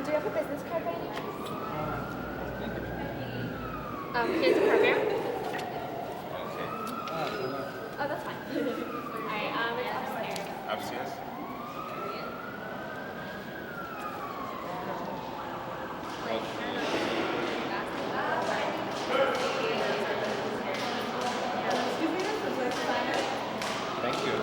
Do you have a business card by any chance? Here's a program. Oh, that's fine. Alright, it's upstairs. Upstairs? Thank you.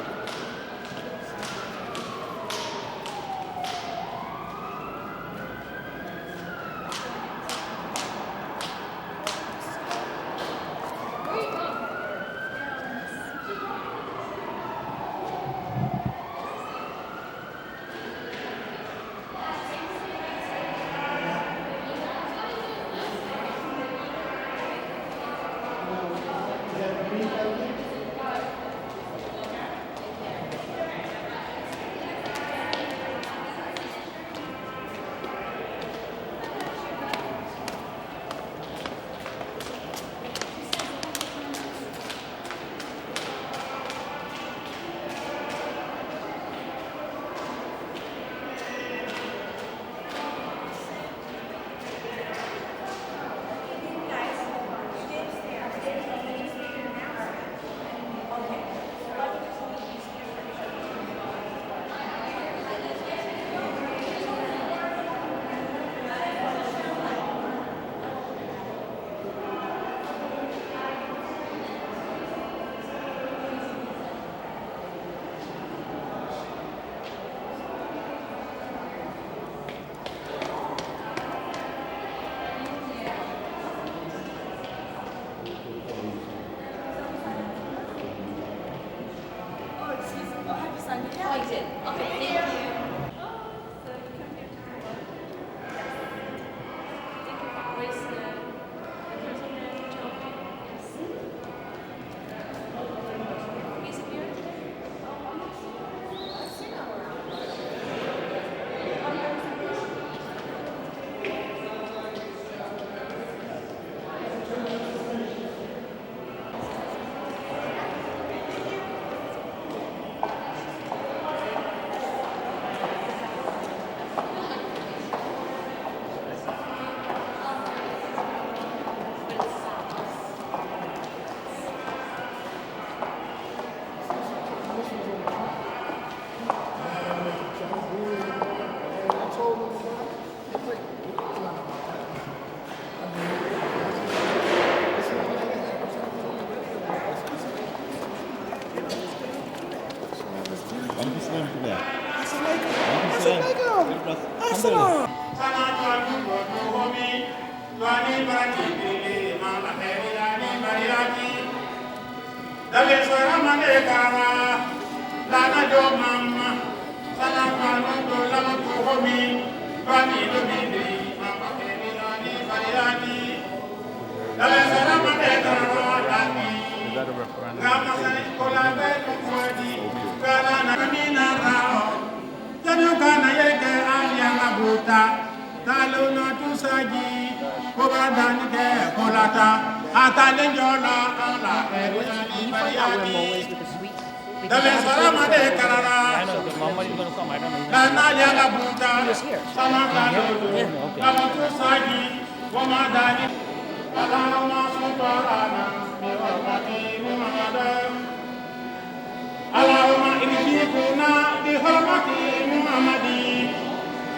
Allahumma injikuna bi hurmati Muhammadi.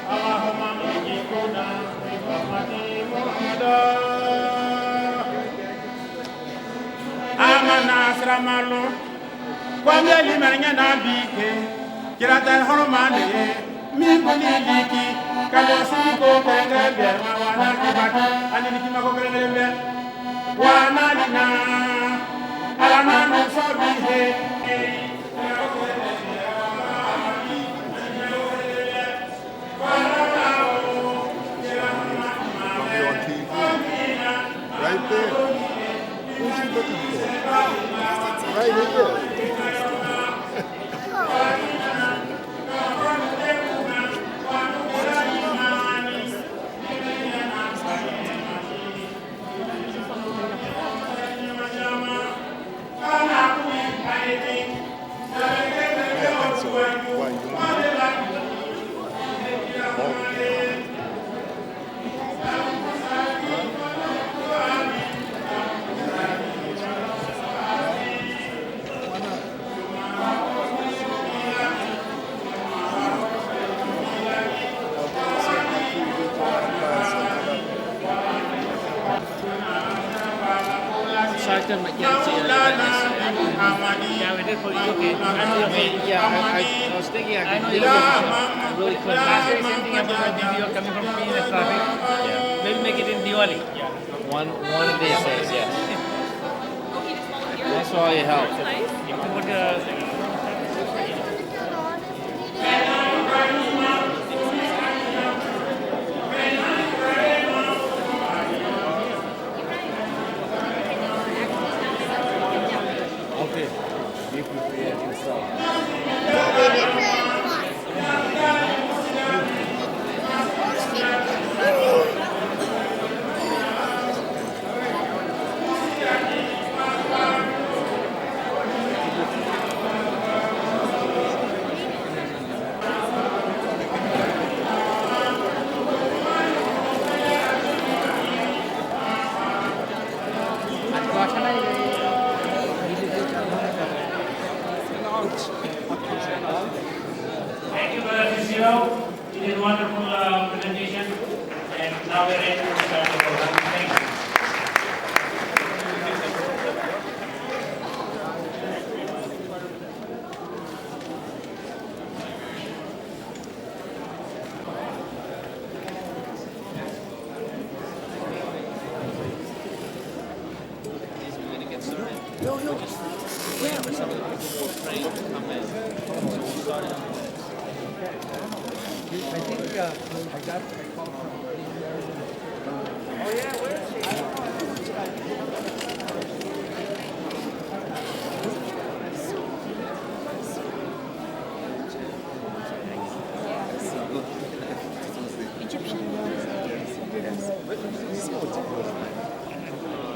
Allahumma injikuna bi hurmati Muhammadi. Amana asramalu kwamye limanya nabike kirata hormane mi kuni liki kalo siko kengebe wana kibati ani nikima ko kengebe wana lina alana no sobihe right there. Who's she looking for? Right here. Thank you. them again. Yeah, we did for you. Okay. I was thinking I could deal with it. I really couldn't. Last year, same thing happened with video coming from Queens and traffic. Yeah. We'll make it in Diwali. Yeah. One of these days, yes. Oh, he just volunteered. Thanks for all your help. That's nice. You can put Okay. You prepare yourself. Thank you, Brother Cicero. You did a wonderful presentation. And now we're ready to start the program. Thank you. I think I got a call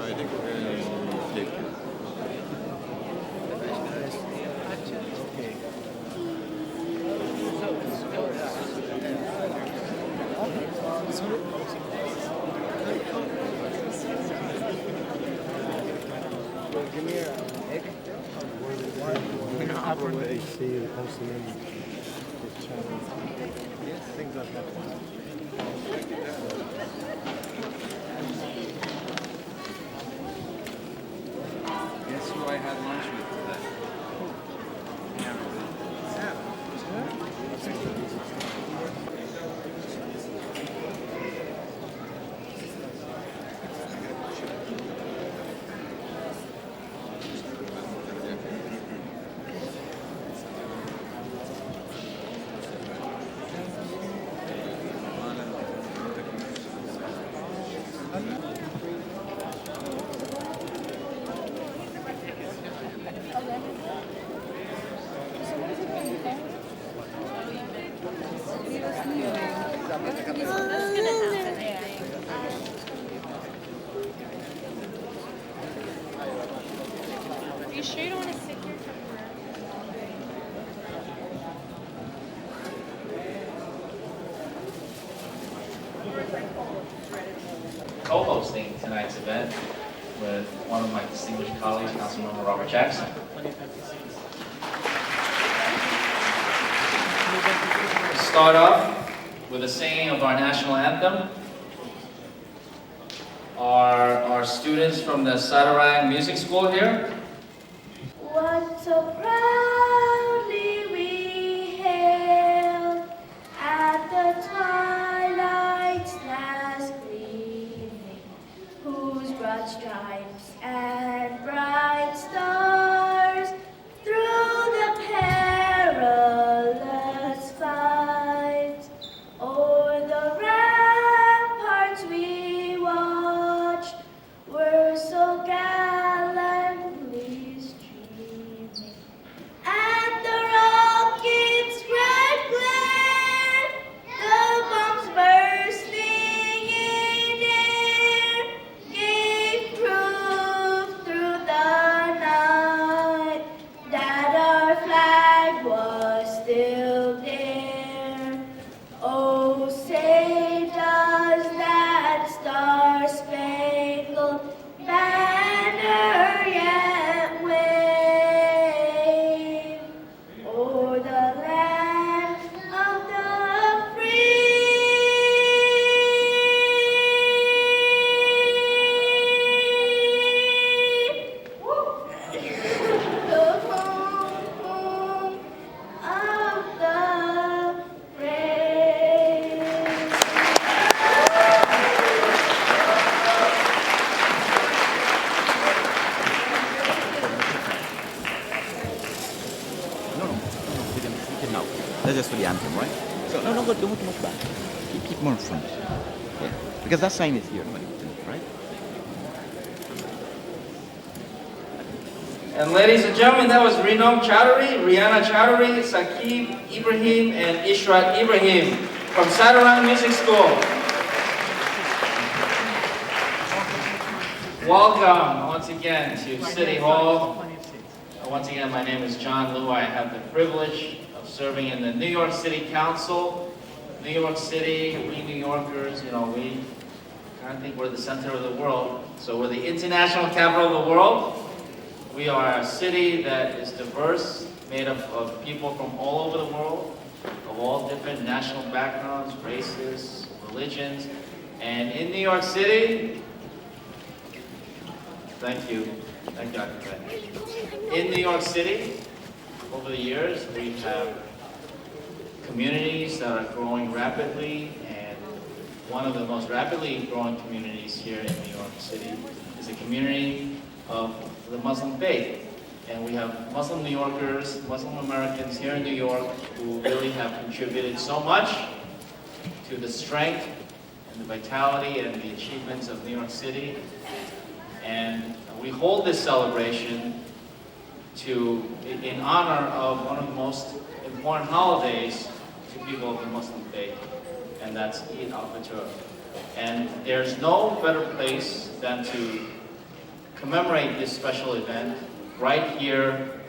I think we're going to take it. Give me an egg. Where they see you posting in this channel. Things like that. Guess who I had lunch with today? That's gonna happen, I think. Are you sure you don't want to sit here? Co-hosting tonight's event with one of my distinguished colleagues, Councilmember Robert Jackson. Start off with the singing of our national anthem. Our students from the Sadarang Music School here. What so proudly we hailed at the twilight's last gleaming, whose broad stripes and bright stars through the perilous fight o'er the ramparts we watched were so gallantly streaming. the anthem, right? So no, don't go too much back. Keep more in front. Yeah, because that sign is here, right? And ladies and gentlemen, that was Renom Chowdhury, Rihanna Chowdhury, Saqib Ibrahim, and Ishrat Ibrahim from Sadarang Music School. Welcome once again to City Hall. Once again, my name is John Liu. I have the privilege of serving in the New York City Council. New York City, we New Yorkers, we kind of think we're the center of the world. So we're the international capital of the world. We are a city that is diverse, made up of people from all over the world, of all different national backgrounds, races, religions. And in New York City, thank you, Dr. Fay. In New York City, over the years, we have communities that are growing rapidly, and one of the most rapidly growing communities here in New York City is a community of the Muslim faith. And we have Muslim New Yorkers, Muslim Americans here in New York who really have contributed so much to the strength and the vitality and the achievements of New York City. And we hold this celebration in honor of one of the most important holidays to people of the Muslim faith, and that's Eid al-Fitr. And there's no better place than to commemorate this special event right here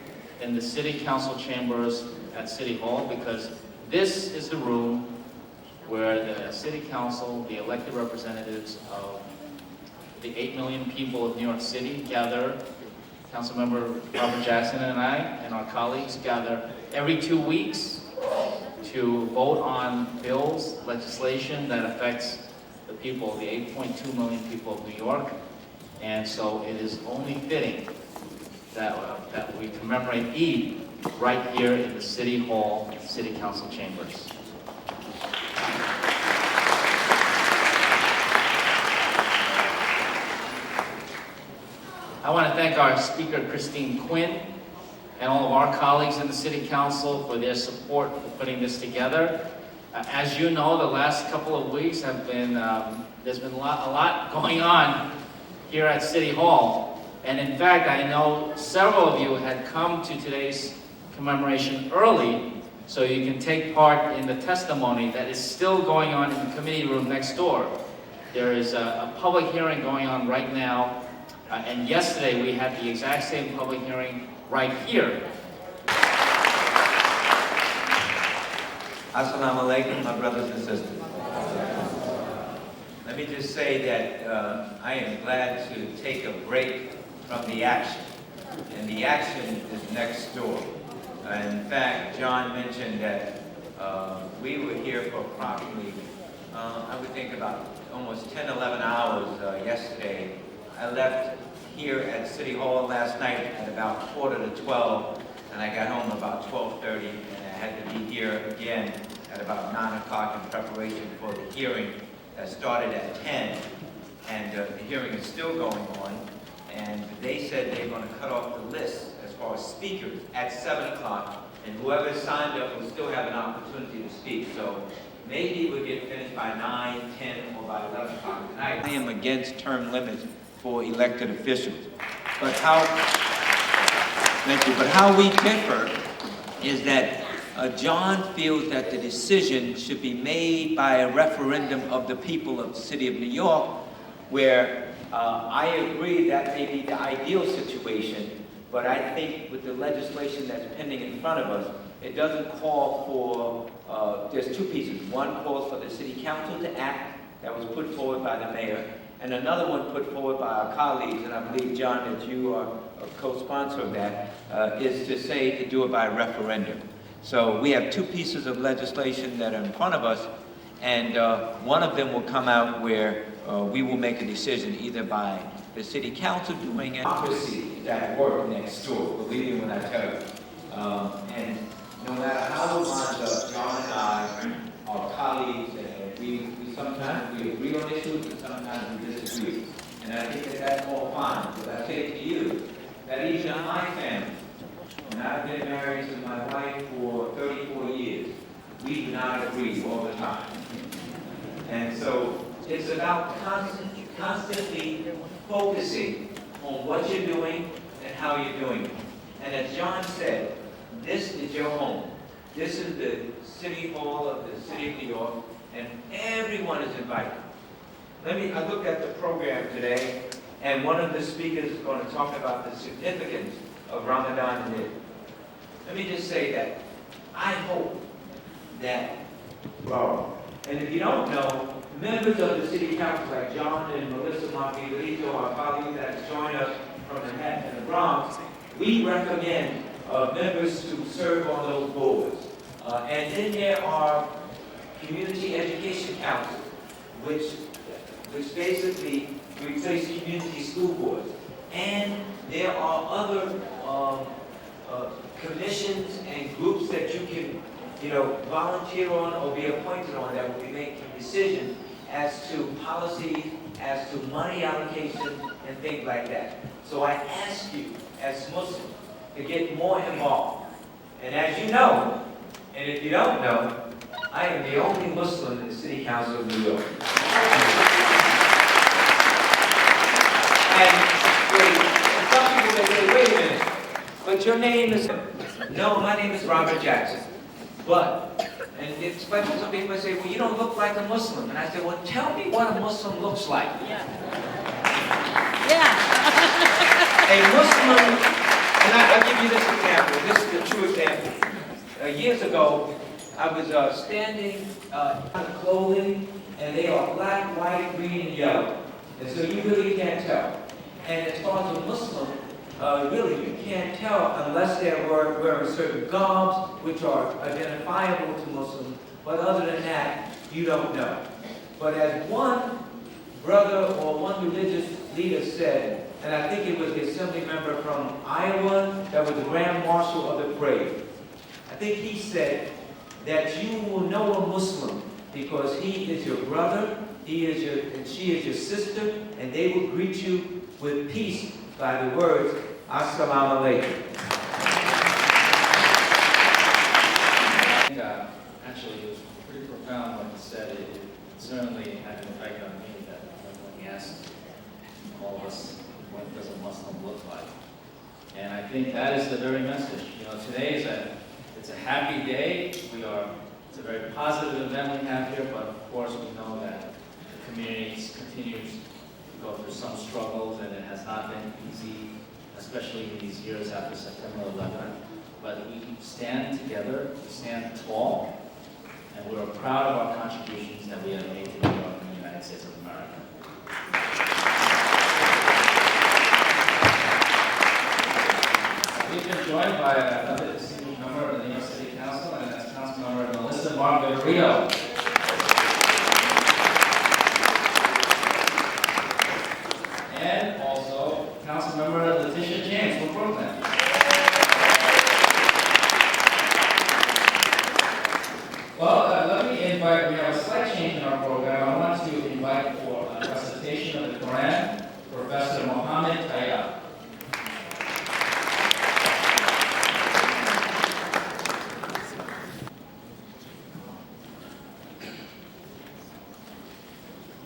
in the City Council chambers at City Hall, because this is the room where the City Council, the elected representatives of the 8 million people of New York City gather. Councilmember Robert Jackson and I and our colleagues gather every 2 weeks to vote on bills, legislation that affects the people, the 8.2 million people of New York. And so it is only fitting that we commemorate Eid right here in the City Hall, City Council chambers. I want to thank our speaker, Christine Quinn, and all of our colleagues in the City Council for their support for putting this together. As you know, the last couple of weeks have been, there's been a lot going on here at City Hall. And in fact, I know several of you had come to today's commemoration early, so you can take part in the testimony that is still going on in the committee room next door. There is a public hearing going on right now. And yesterday we had the exact same public hearing right here. Assalamu alaikum, my brothers and sisters. Let me just say that I am glad to take a break from the action. And the action is next door. In fact, John mentioned that we were here for approximately, I would think about almost 10, 11 hours yesterday. I left here at City Hall last night at about 11:45, and I got home about 12:30, and I had to be here again at about 9 o'clock in preparation for the hearing that started at 10, and the hearing is still going on, and they said they're going to cut off the list as far as speakers at 7 o'clock, and whoever signed up will still have an opportunity to speak. So maybe we'll get finished by 9, 10, or by 11 o'clock tonight. I am against term limits for elected officials. But how we differ is that John feels that the decision should be made by a referendum of the people of the city of New York, where I agree that may be the ideal situation, but I think with the legislation that's pending in front of us, it doesn't call for, there's two pieces. One calls for the city council to act, that was put forward by the mayor, and another one put forward by our colleagues, and I believe, John, that you are a co-sponsor of that, is to say to do it by referendum. So we have two pieces of legislation that are in front of us, and one of them will come out where we will make a decision either by the city council doing it. Democracy is at work next door, believe me when I tell you. And no matter how it winds up, John and I are colleagues, and we sometimes we agree on issues, and sometimes we disagree. And I think that that's all fine. But I say to you that even my family, and I've been married to my wife for 34 years, we do not agree all the time. And so it's about constantly focusing on what you're doing and how you're doing it. And as John said, this is your home. This is the City Hall of the City of New York, and everyone is invited. I looked at the program today, and one of the speakers is going to talk about the significance of Ramadan and Eid. Let me just say that I hope that, and if you don't know, members of the City Council like John and Melissa Montevideo, our colleagues that join us from Manhattan and the Bronx, we recommend members to serve on those boards. And then there are community education councils, which basically replace community school boards. And there are other commissions and groups that you can, volunteer on or be appointed on that will be making decisions as to policies, as to money allocation, and things like that. So I ask you, as Muslims, to get more involved. And as you know, and if you don't know, I am the only Muslim in the City Council of New York. And some people may say, wait a minute, but your name is... No, my name is Robert Jackson. But, and it's like some people say, well, you don't look like a Muslim. And I say, well, tell me what a Muslim looks like. Yeah. A Muslim, and I'll give you this example. This is a true example. Years ago, I was standing on clothing, and they are black, white, green, and yellow. And so you really can't tell. And as far as a Muslim, really you can't tell unless they're wearing certain garbs, which are identifiable to Muslims. But other than that, you don't know. But as one brother or one religious leader said, and I think it was the assembly member from Iowa that was the Grand Marshal of the Parade, I think he said that you will know a Muslim because he is your brother, and she is your sister, and they will greet you with peace by the words, Assalamu alaikum. Actually, it was pretty profound when he said it. It certainly had an effect on me that when he asked all of us, what does a Muslim look like? And I think that is the very message. Today it's a happy day. It's a very positive event we have here, but of course we know that the community continues to go through some struggles, and it has not been easy, especially in these years after September 11th. But we stand together, we stand tall, and we're proud of our contributions that we have made to New York and the United States of America. We've been joined by another distinguished member of the New York City Council, and that's Councilmember Melissa Montevideo. And also Councilmember Letitia James from Brooklyn. Well, let me invite, we have a slight change in our program. I want to invite for a recitation of the Quran, Professor Mohammed Tayyab.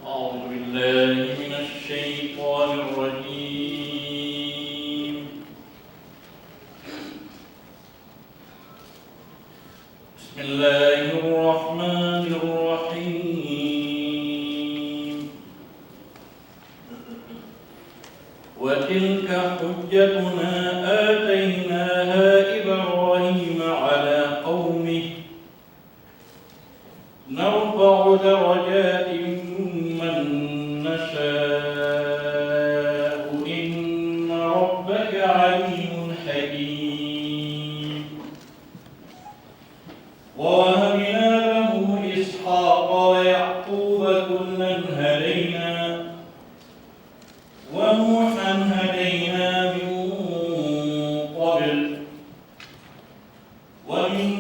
أعوذ بالله من الشيطان الرجيم. بسم الله الرحمن الرحيم. وتلك حجتنا آتيناها إبراهيم على قومه نرفع درجات من نشاء إن ربك عليم حكيم. ووهبنا له إسحاق ويعقوب كلا هدينا ونوحا هدينا من قبل ومن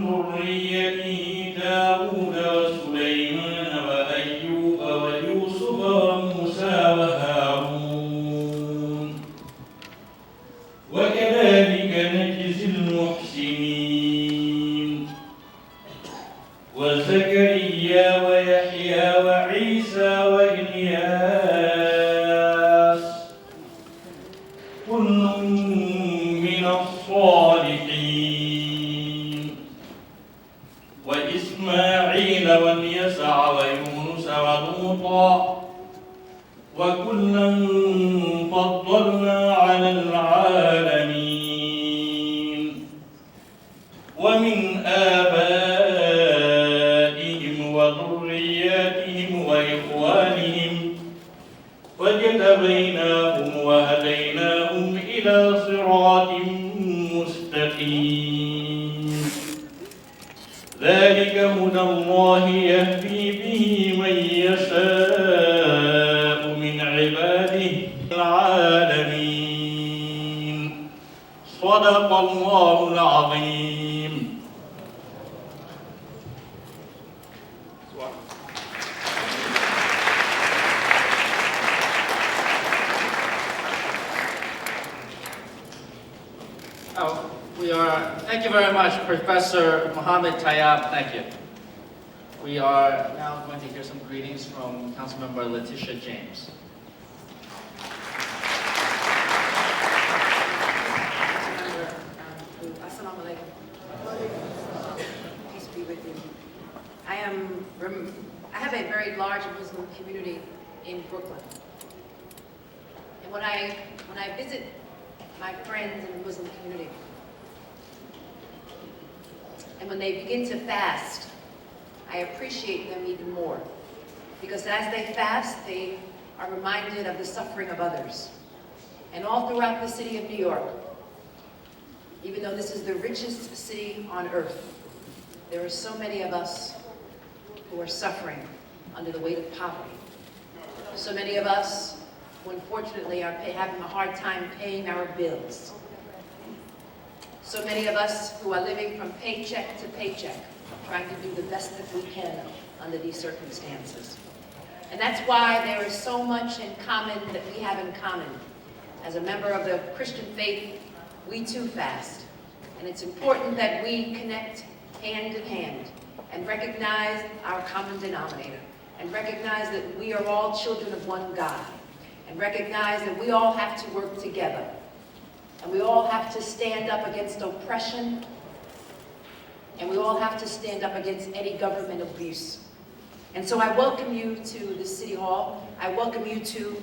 ذريته داود وسليمان وأيوب ويوسف وموسى وزكريا ويحيى وعيسى وإلياس كل من الصالحين وإسماعيل واليسع ويونس ولوطا وكلا فضلنا على العالمين ومن آبائهم وذرياتهم وإخوانهم واجتبيناهم وهديناهم إلى صراط مستقيم ذلك هدى الله يهدي به من يشاء من عباده العالمين صدق الله العظيم. Thank you very much, Professor Mohammed Tayyab. Thank you. We are now going to hear some greetings from Councilmember Letitia James. Assalamu alaikum. Peace be with you. I have a very large Muslim community in Brooklyn. And when I visit my friends in the Muslim community, and when they begin to fast, I appreciate them even more. Because as they fast, they are reminded of the suffering of others. And all throughout the city of New York, even though this is the richest city on earth, there are so many of us who are suffering under the weight of poverty. So many of us who unfortunately are having a hard time paying our bills. So many of us who are living from paycheck to paycheck, trying to do the best that we can under these circumstances. And that's why there is so much in common that we have in common. As a member of the Christian faith, we too fast. And it's important that we connect hand in hand and recognize our common denominator, and recognize that we are all children of one God, and recognize that we all have to work together. And we all have to stand up against oppression, and we all have to stand up against any government abuse. And so I welcome you to the City Hall. I welcome you to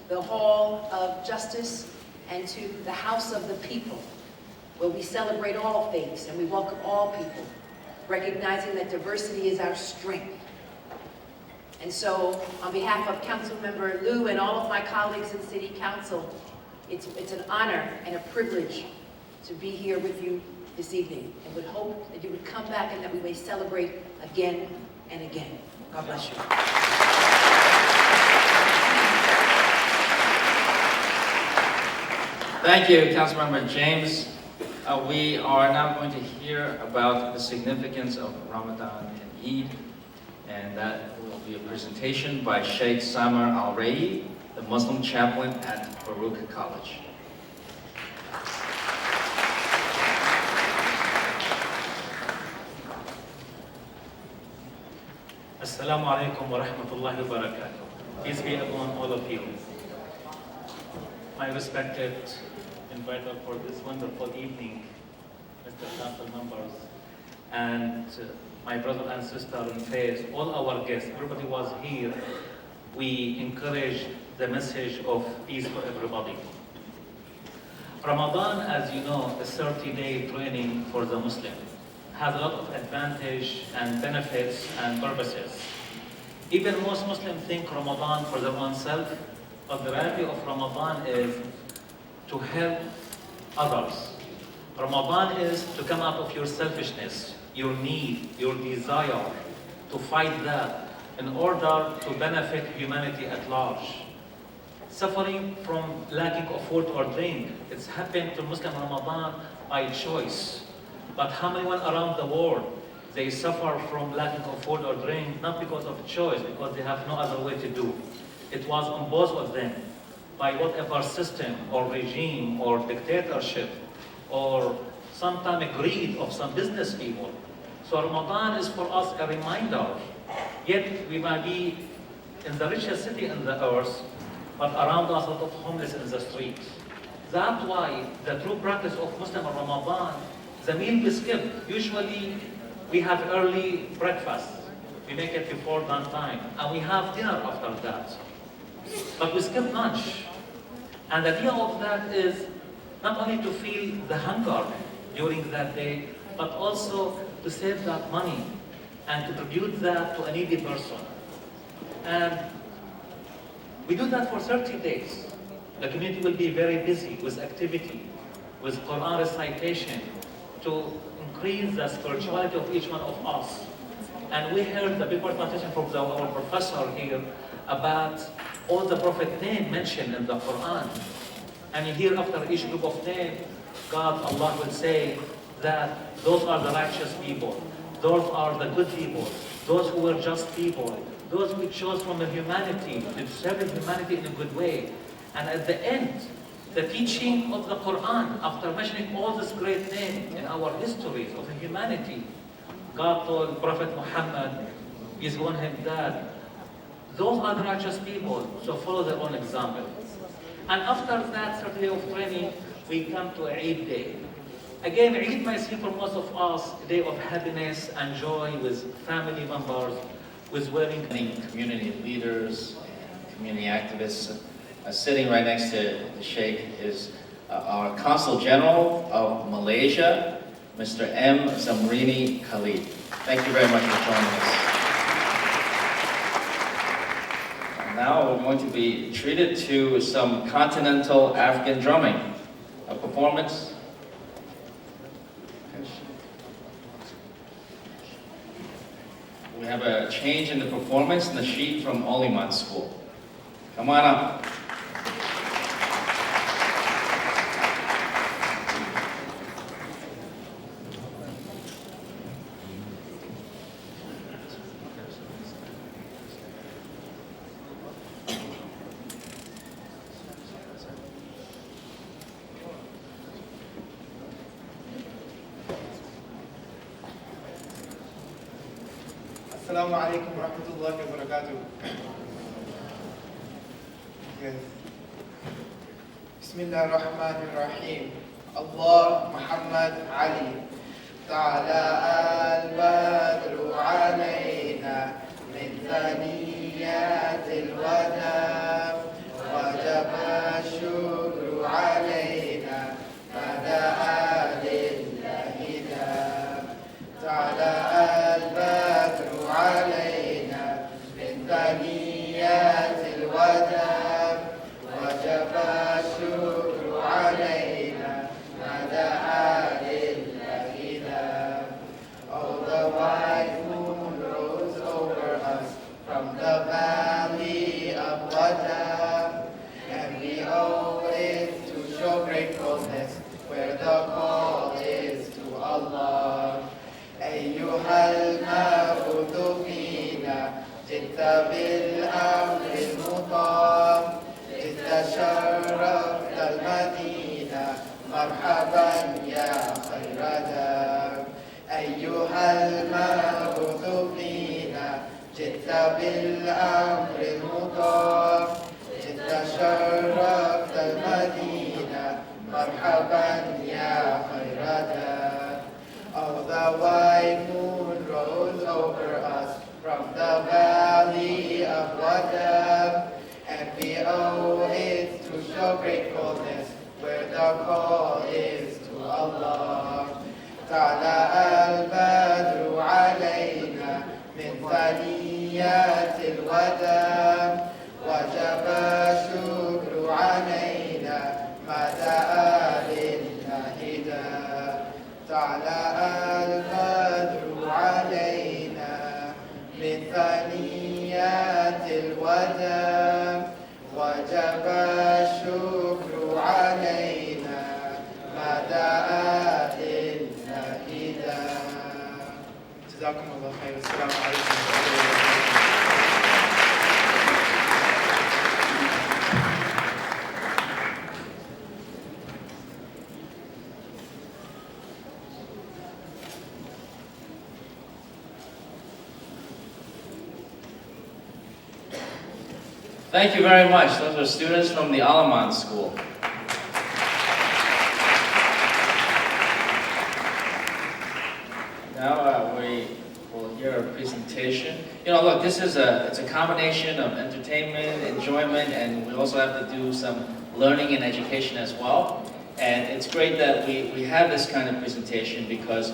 the Hall of Justice and to the House of the People, where we celebrate all faiths and we welcome all people, recognizing that diversity is our strength. And so, on behalf of Councilmember Liu and all of my colleagues in City Council, it's an honor and a privilege to be here with you this evening, and would hope that you would come back and that we may celebrate again and again. God bless you. Thank you, Councilmember James. We are now going to hear about the significance of Ramadan and Eid, and that will be a presentation by Sheikh Samar Al-Rai, the Muslim chaplain at Baruch College. Assalamu alaikum wa rahmatullahi wa barakatuh. Peace be upon all of you. My respected inviter for this wonderful evening, Mr. Council members, and my brother and sister in faith, all our guests, everybody was here. We encourage the message of peace for everybody. Ramadan, as you know, is 30-day training for the Muslim. Has a lot of advantage and benefits and purposes. Even most Muslims think Ramadan for their own self, but the reality of Ramadan is to help others. Ramadan is to come out of your selfishness, your need, your desire, to fight that in order to benefit humanity at large. Suffering from lacking of food or drink, it's happened to Muslim Ramadan by choice. But how many around the world, they suffer from lacking of food or drink, not because of choice, because they have no other way to do. It was imposed on them by whatever system or regime or dictatorship or sometimes greed of some business people. So Ramadan is for us a reminder Yet we might be in the richest city in the earth, but around us a lot of homeless in the streets. That's why the true practice of Muslim Ramadan, the meal we skip. Usually we have early breakfast. We make it before that time. And we have dinner after that. But we skip lunch. And the idea of that is not only to feel the hunger during that day, but also to save that money and to tribute that to a needy person. And we do that for 30 days. The community will be very busy with activity, with Quran recitation, to increase the spirituality of each one of us. And we heard the big presentation from our professor here about all the prophet names mentioned in the Quran. And you hear after each group of names, God, Allah will say that those are the righteous people, those are the good people, those who were just people, those who chose from the humanity, to serve humanity in a good way. And at the end, the teaching of the Quran, after mentioning all these great names in our histories of humanity, God told Prophet Muhammad, peace be on him, that those are the righteous people, so follow their own example. And after that 30 day of training, we come to Eid Day. Again, Eid might seem for most of us a day of happiness and joy with family members, with wearing. Community leaders and community activists. Sitting right next to the Sheikh is our Consul General of Malaysia, Mr. M. Zamrini Khalid. Thank you very much for joining us. Now we're going to be treated to some continental African drumming, a performance. We have a change in the performance, Nasheed from Oliman School. Come on up. Assalamu alaikum wa rahmatullahi wa barakatuh. Yes. Bismillah ar-Rahman ar-Rahim. Allah Muhammad Ali. Ta'ala al-Badru alayna min thaniyat al-wada wajaba shukru alayna mada'a lillahi ta'ala al-Badru علينا من ثنيات الوداع وجب الشكر علينا ما دعا لله. Oh, the white moon rose over us from the valley of Wada, and we owe it to show gratefulness where the call is to Allah. أيها المبعوث فينا جئت بالأمر المطاع جئت شرفت المدينة مرحبا يا خير دار. أيها المبعوث فينا جئت بالأمر المطاع جئت شرفت المدينة مرحبا يا خير دار. Oh, the white moon rose over us from the valley of Wada, and we owe it to show gratefulness where the call is to Allah. Ta'ala al-Badru alayna min thaniyat al-wada wajaba shukru alayna ma da'a lillahi da. طلع البدر علينا من ثنيات الوداع وجب الشكر علينا ما دعا لله. جزاكم الله خير. السلام عليكم ورحمة الله وبركاته. Thank you very much. Those are students from the Alaman School. Now we will hear a presentation. You know, look, it's a combination of entertainment, enjoyment, and we also have to do some learning and education as well. And it's great that we have this kind of presentation because,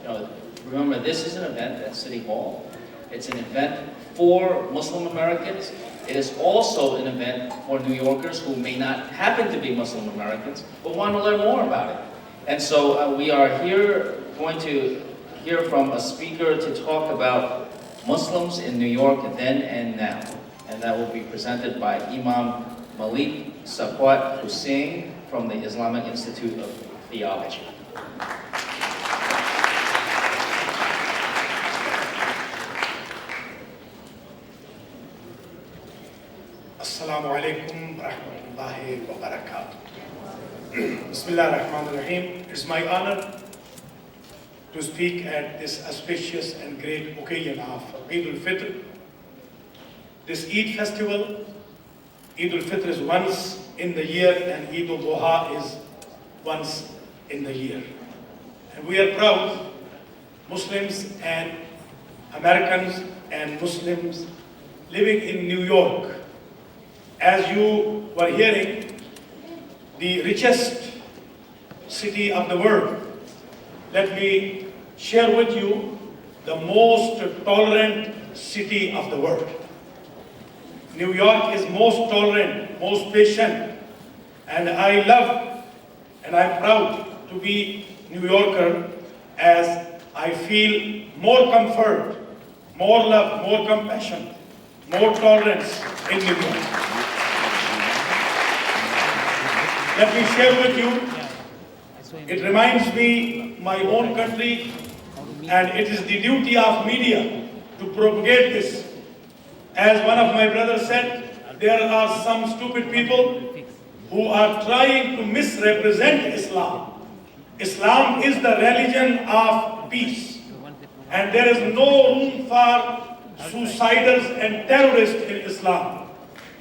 you know, remember, this is an event at City Hall. It's an event for Muslim Americans. It is also an event for New Yorkers who may not happen to be Muslim Americans, but want to learn more about it. And so we are here going to hear from a speaker to talk about Muslims in New York then and now. And that will be presented by Imam Malik Saqat Hussain from the Islamic Institute of Theology. Assalamu alaikum wa rahmatullahi wa barakatuh. Bismillah ar-Rahman ar-Rahim. It's my honor to speak at this auspicious and great occasion of Eid al-Fitr. This Eid festival, Eid al-Fitr is once in the year and Eid al-Duha is once in the year. And we are proud, Muslims and Americans and Muslims living in New York. As you were hearing, the richest city of the world, let me share with you the most tolerant city of the world. New York is most tolerant, most patient, and I love and I'm proud to be New Yorker as I feel more comfort, more love, more compassion, more tolerance in New York. Let me share with you, it reminds me my own country, and it is the duty of media to propagate this. As one of my brothers said, there are some stupid people who are trying to misrepresent Islam. Islam is the religion of peace, and there is no room for suicidals and terrorists in Islam.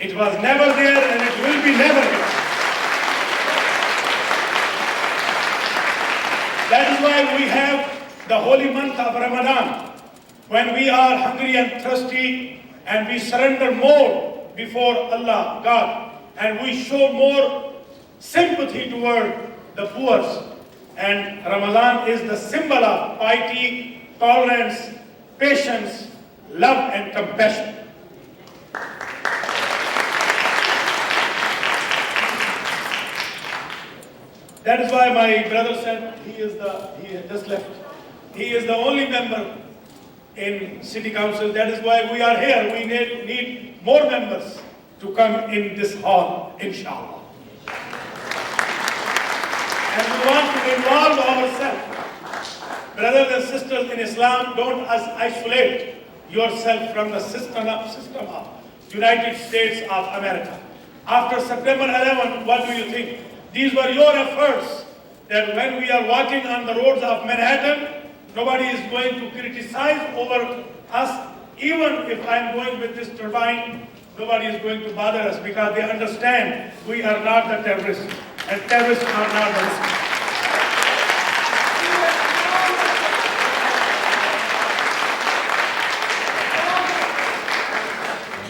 It was never there and it will be never there. That is why we have the holy month of Ramadan, when we are hungry and thirsty and we surrender more before Allah, God, and we show more sympathy toward the poor. And Ramadan is the symbol of piety, tolerance, patience, love and compassion. That is why my brother said he just left. He is the only member in City Council. That is why we are here. We need more members to come in this hall, inshallah. And we want to involve ourselves. Brothers and sisters in Islam, don't isolate yourself from the system of United States of America. After September 11, what do you think? These were your efforts that when we are walking on the roads of Manhattan, nobody is going to criticize over us. Even if I'm going with this turbine, nobody is going to bother us because they understand we are not the terrorists and terrorists are not the Muslims.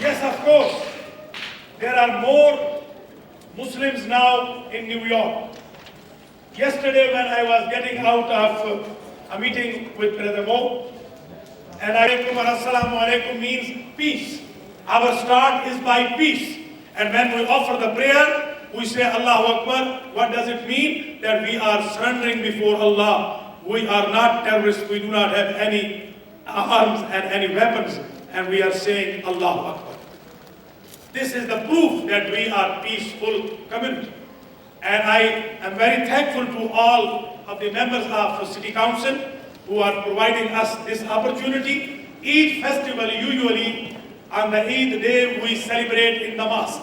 Yes, of course, there are more Muslims now in New York. Yesterday when I was getting out of a meeting with Brother Mo, and Assalamu alaikum means peace. Our start is by peace. And when we offer the prayer, we say Allahu Akbar. What does it mean? That we are surrendering before Allah. We are not terrorists. We do not have any arms and any weapons. And we are saying Allahu Akbar. This is the proof that we are peaceful community. And I am very thankful to all of the members of the City Council who are providing us this opportunity. Each festival, usually on the Eid day, we celebrate in the mosque.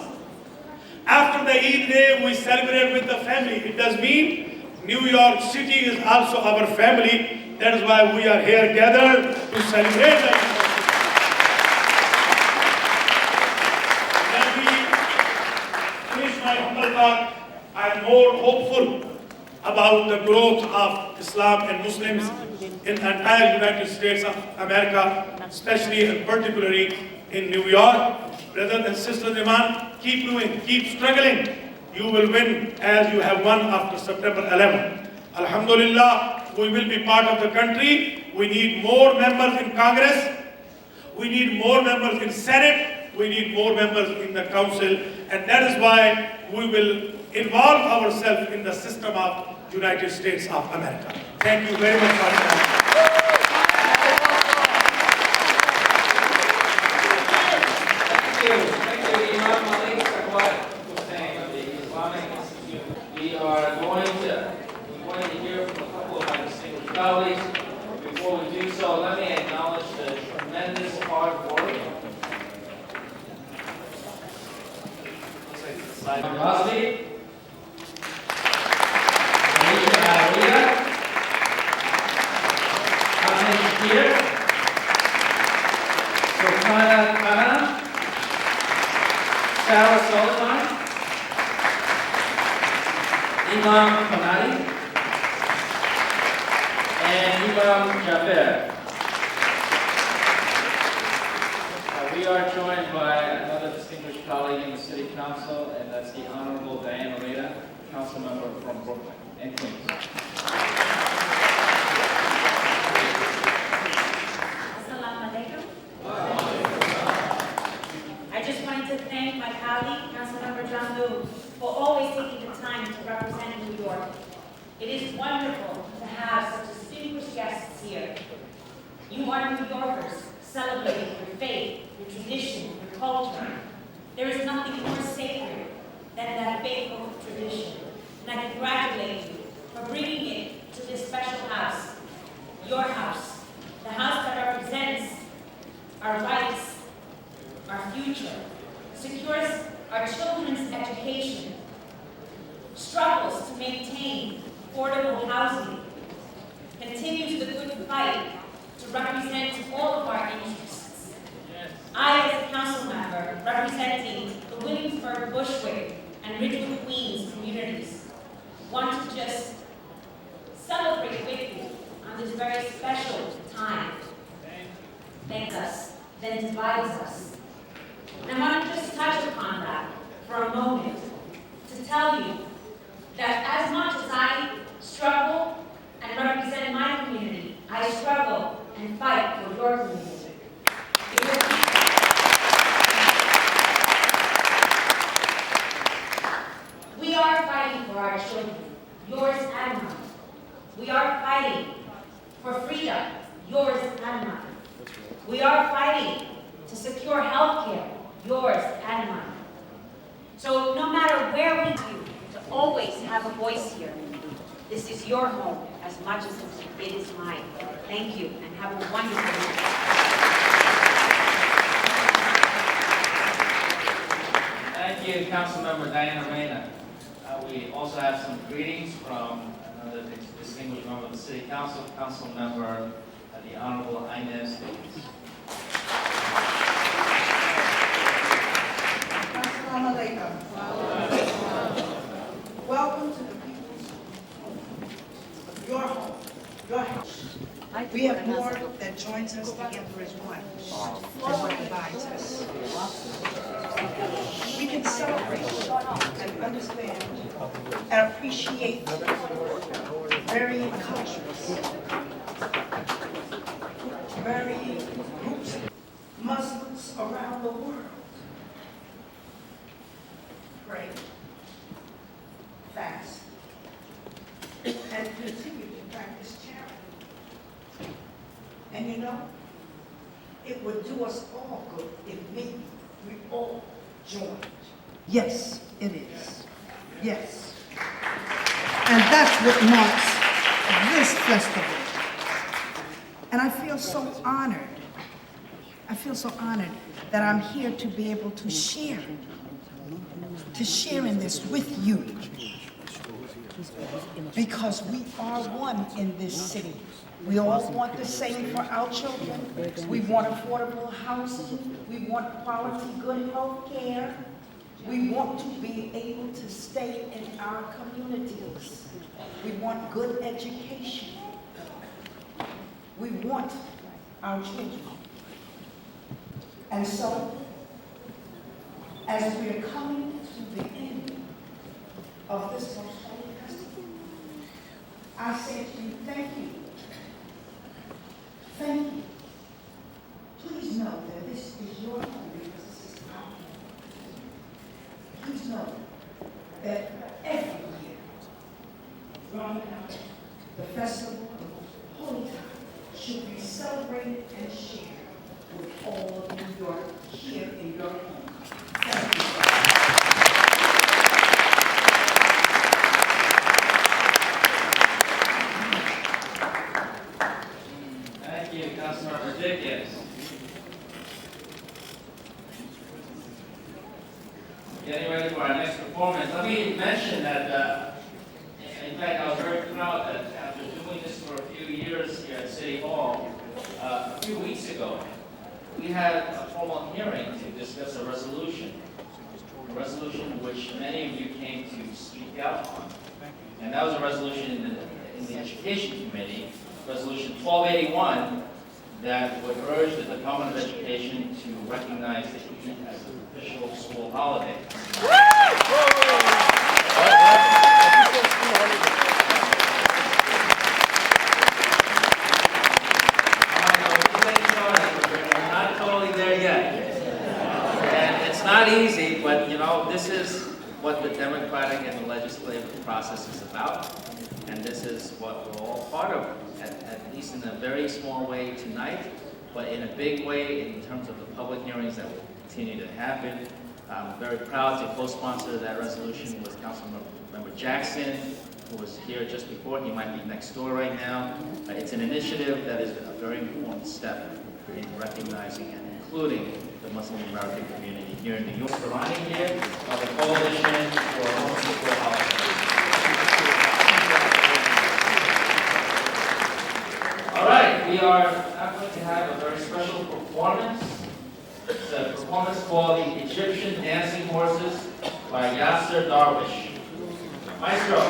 After the Eid day, we celebrate with the family. It does mean New York City is also our family. That is why we are here gathered to celebrate the Barakatuh, I'm more hopeful about the growth of Islam and Muslims in the entire United States of America, especially and particularly in New York. Brothers and sisters, Iman, keep doing, keep struggling. You will win as you have won after September 11. Alhamdulillah, we will be part of the country. We need more members in Congress. We need more members in Senate. We need more members in the Council. And that is why we will involve ourselves in the system of United States of America. Thank you very much for your time. Thank you, Imam Malik Sakwat Hussain of the Islamic Institute. We are going to hear from a couple of my distinguished colleagues. Before we do so, let me acknowledge the tremendous hard work. Simon Rosby, Anisha Aria, Hassan Shakir, Sultana Khanna, Sarah Sullivan, Imam Kanadi, and Imam Jafar. We are joined by another distinguished colleague in the City Council, and that's the Honorable Diana Reda, Council Member from Brooklyn and Queens. Assalamu alaikum. I just wanted to thank my colleague, Councilmember John Liu, for always taking the time to represent New York. It is wonderful to have such distinguished guests here. You are New Yorkers, celebrating your faith, your tradition, your culture. There is nothing more sacred than that faithful tradition. And I congratulate you for bringing it to this special house, your house, the house that represents our rights, our future, secures our children's education, struggles to maintain affordable housing, continues the good fight to represent all of our interests. I, as a council member representing the Williamsburg, Bushwick, and Ridgewood Queens communities, want to just celebrate with you on this very special time. Thank us, then divides us. And I want to just touch upon that for a moment to tell you that as much as I struggle and represent my community, I struggle and fight for your community. We are fighting for our children, yours and mine. We are fighting for freedom, yours and mine. We are fighting to secure health care, yours and mine. So no matter where we do, to always have a voice here. This is your home as much as it is mine. Thank you, and have a wonderful night. Thank you, Councilmember Diana Reyna. We also have some greetings from another distinguished member of the City Council, Council Member the Honorable Inez Davis. Assalamu alaikum. Welcome to the people's home. Your home, your house. We have more that joins us together as one than what divides us. We can celebrate and understand and appreciate varying cultures, varying groups, Muslims around the world. Pray, fast, and continue to practice charity. And you know, it would do us all good if maybe we all joined. Yes, it is. Yes. And that's what marks this festival. And I feel so honored. I feel so honored that I'm here to be able to share in this with you. Because we are one in this city. We all want the same for our children. We want affordable housing. We want quality, good health care. We want to be able to stay in our communities. We want good education. We want our children. And so, as we are coming to the end of this most holy festival, I say to you, thank you. Thank you. Please know that this is your home because this is our home. Please know that every year, growing up, the festival of Holy Time should be celebrated and shared with all of New York here in your home. Thank you. Thank you, Councilmember Dickens. Getting ready for our next performance. Let me mention that, in fact, I was very proud that after doing this for a few years here at City Hall, a few weeks ago, we had a formal hearing to discuss a resolution which many of you came to speak out on. And that was a resolution in the Education Committee, Resolution 1281, that would urge the Department of Education to recognize the Eid as an official school holiday. We're not totally there yet. And it's not easy, but you know, this is what the democratic and the legislative process is about. And this is what we're all part of, at least in a very small way tonight, but in a big way in terms of the public hearings that will continue to happen. I'm very proud to co-sponsor that resolution with Councilmember Jackson, who was here just before. He might be next door right now. It's an initiative that is a very important step in recognizing and including the Muslim American community here in New York. Surrounding here of the Coalition for Muslim School Holidays. All right, we are now going to have a very special performance. It's a performance called The Egyptian Dancing Horses by Yasser Darwish. Maestro.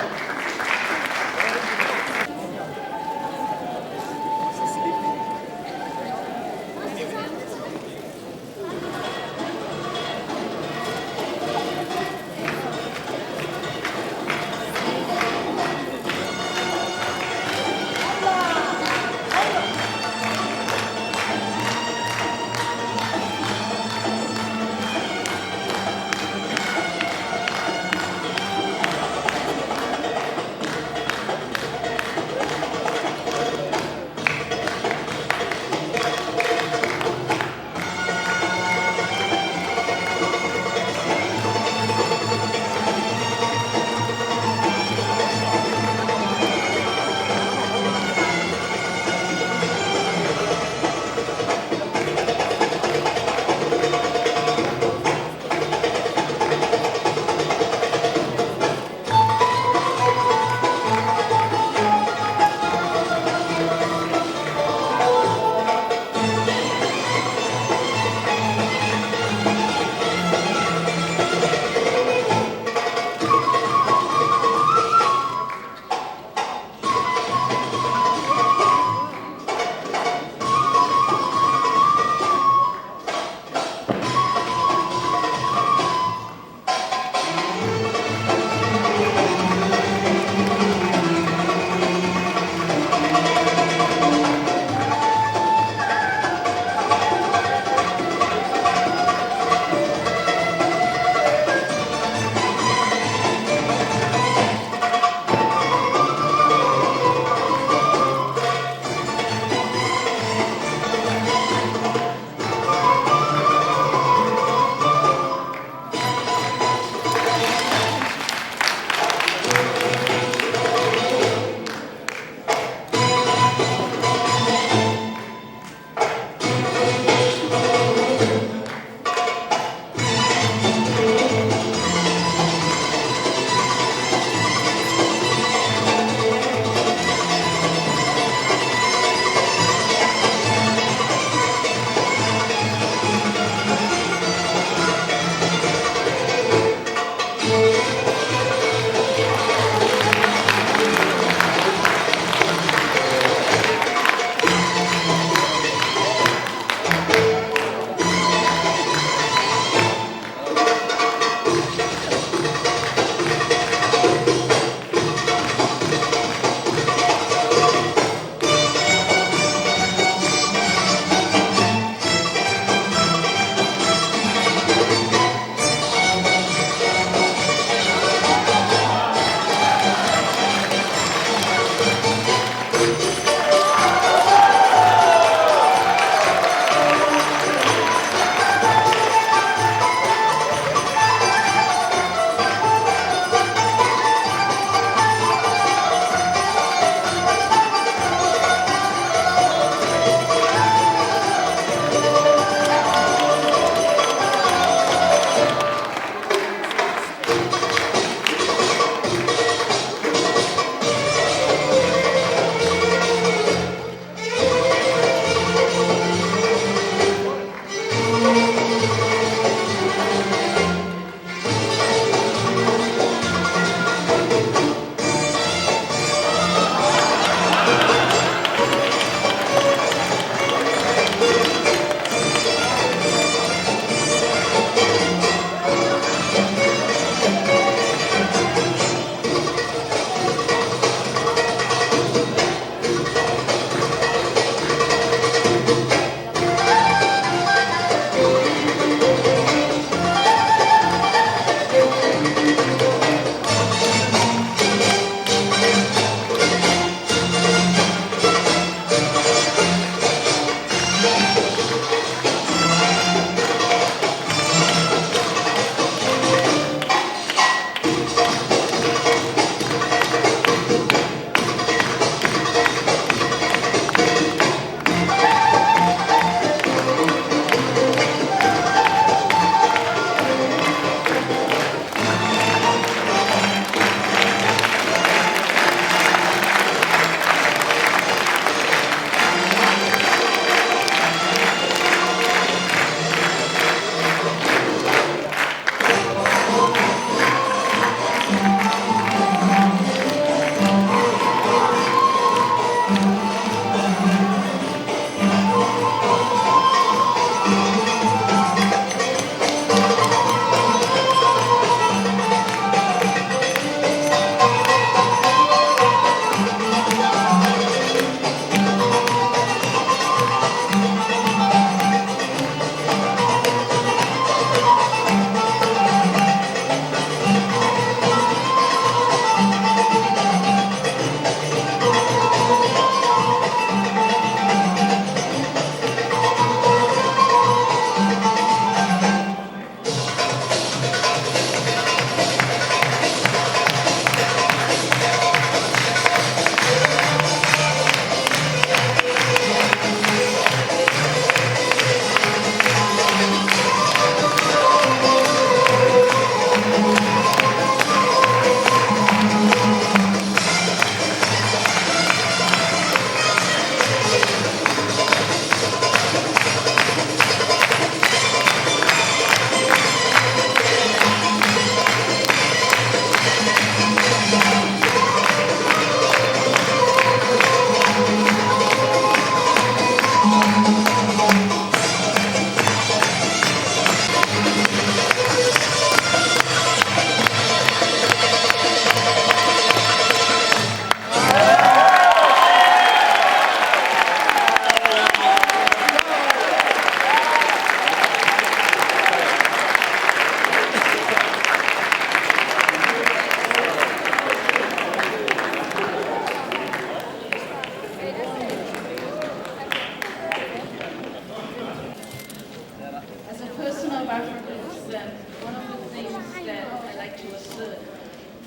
of African descent, one of the things that I like to assert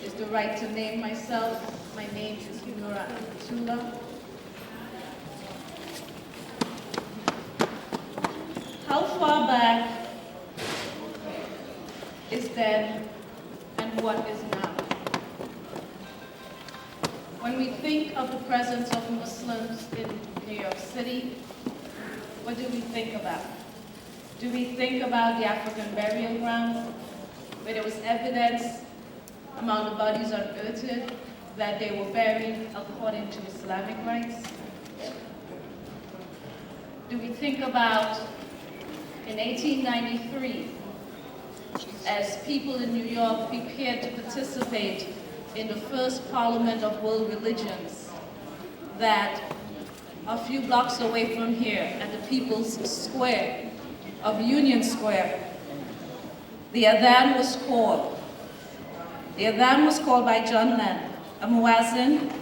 is the right to name myself. My name is Nura Tula. How far back is then and what is now? When we think of the presence of Muslims in New York City, what do we think about? Do we think about the African burial ground, where there was evidence among the bodies unearthed that they were buried according to Islamic rites? Do we think about in 1893, as people in New York prepared to participate in the first Parliament of World Religions, that a few blocks away from here at the People's Square of Union Square, the Adhan was called. The Adhan was called by John Lennon, a muazzin,